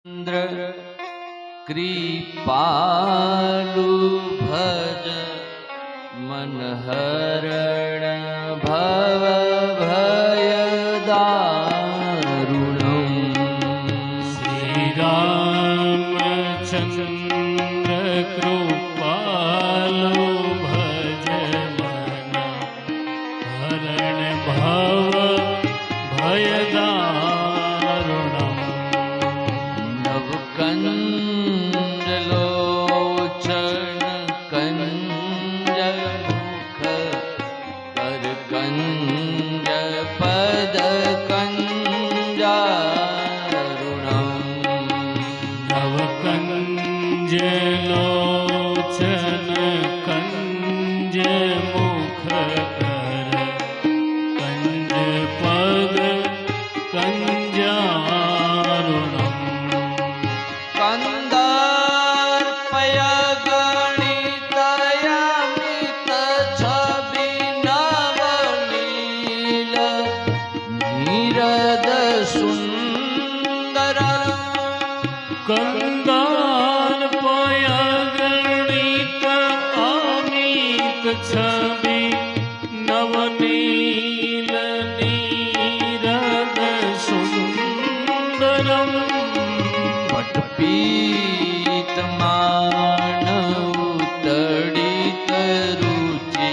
ચંદ્ર કૃપાલુ ભજ મનહરણ ભવ ભયદારુણમ. શ્રી રામચંદ્ર કૃપાલુ ભજ મનહરણ ભવ ભયદારુણમ. નવકંજલોચન કંજ મુખ કર કંજ પદ કંજારુણમ. નવકંજલોચન કંજ મુખ કર કંજ પદ કંજારુણમ. કંદર્પય ગણિતયમિત છબિ નવનીલ નીરદ સુંદર. કંદાર્પય ગણિત અમિત છબિ નવનીલ નીરદ સુંદરમ. પટપીતમાન ઉતડિત રુચિ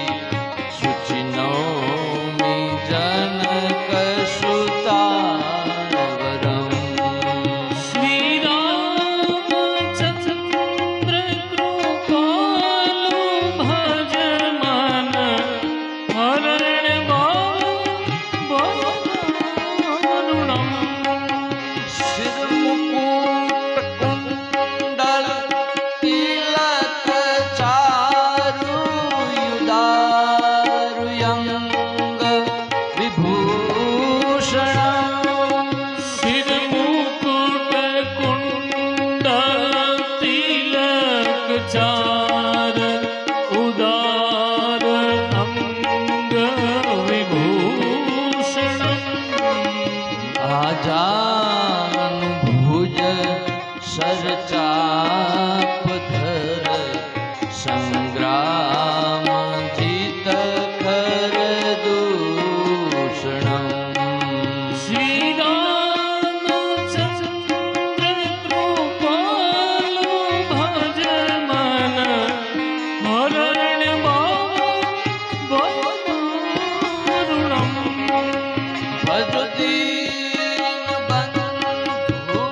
શુચિનૌમિ જનક સુતાવરમ. શ્રી રામચંદ્ર કૃપાલુ ભજ મન હરણ ભવદારુણમ. શિરમુકુટ કુંડલ તિલક ચારુ યુદારુયંગ વિભૂષણ. શિરમુકુટ કુંડલ તિલક ચાર ઉદાર અંગ વિભૂષણમ. આજાનુભુજ સરચાપધર સંગ્રામ જીત ખર દૂષણમ. શ્રી રામચંદ્ર કૃપાલુ ભજ મન હરણ ભવદારુણમ. ભજ દીન બંધુ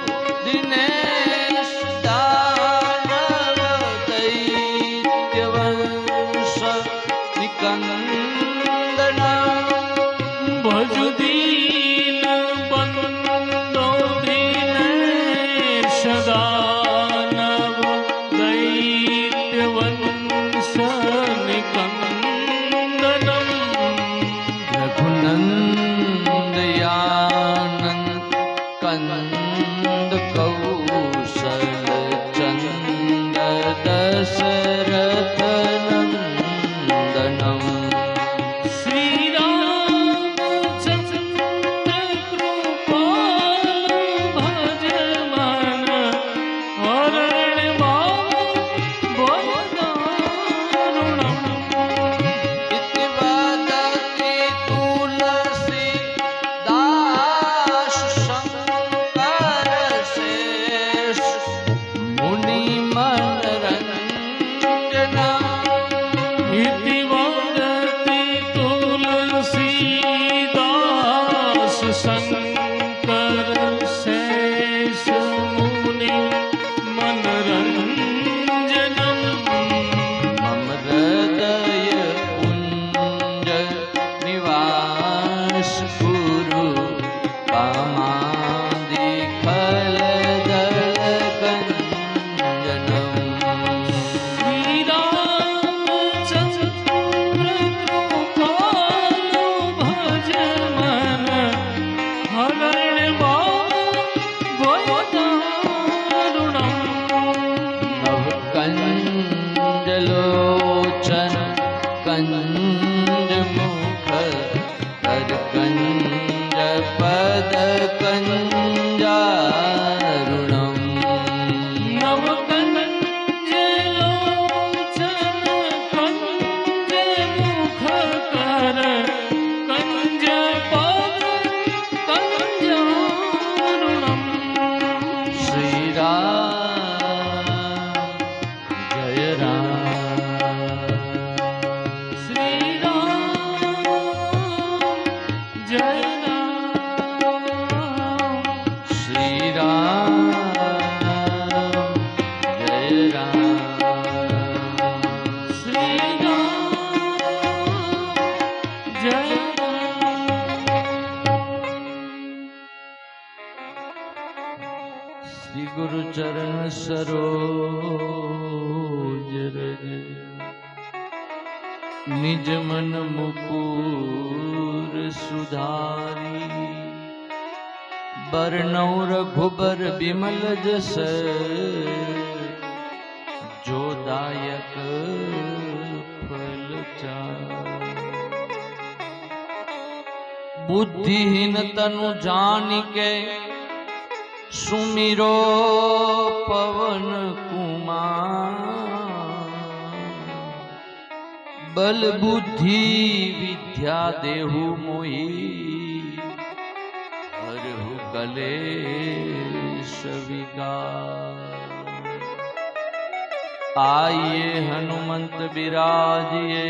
દિનેશ દાનવ દૈત્યવંશ નિકંદન. ભજ દીન બંધો દિનેશ દાનવ દૈત્યવંશ નિકંદનમ. રઘુનંદયાનંદ કંદ કૌશલ ચંદ દશરથ નંદનમ. શ્રી રામચંદ્ર કૃપાલુ ભજ મન હરણ ભવદારુણમ. ઇતિ વદતિ તુલસી દાસ શંકર સેવક गुरु चरण सरोज रज निज मन मुकुर सुधारी बरनौ रघुबर बिमल जस जो दायक फल चारि। बुद्धिहीन तनु जानिके सुमिरो पवन कुमार बल बुद्धि विद्या देहु मोहि हरहु कलेश विकार। आइए हनुमंत बिराजिए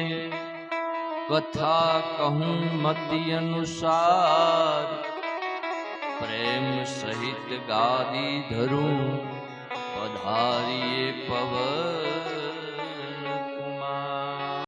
कथा कहूँ मति अनुसार प्रेम सहित गादी धरूं पधारिए पवन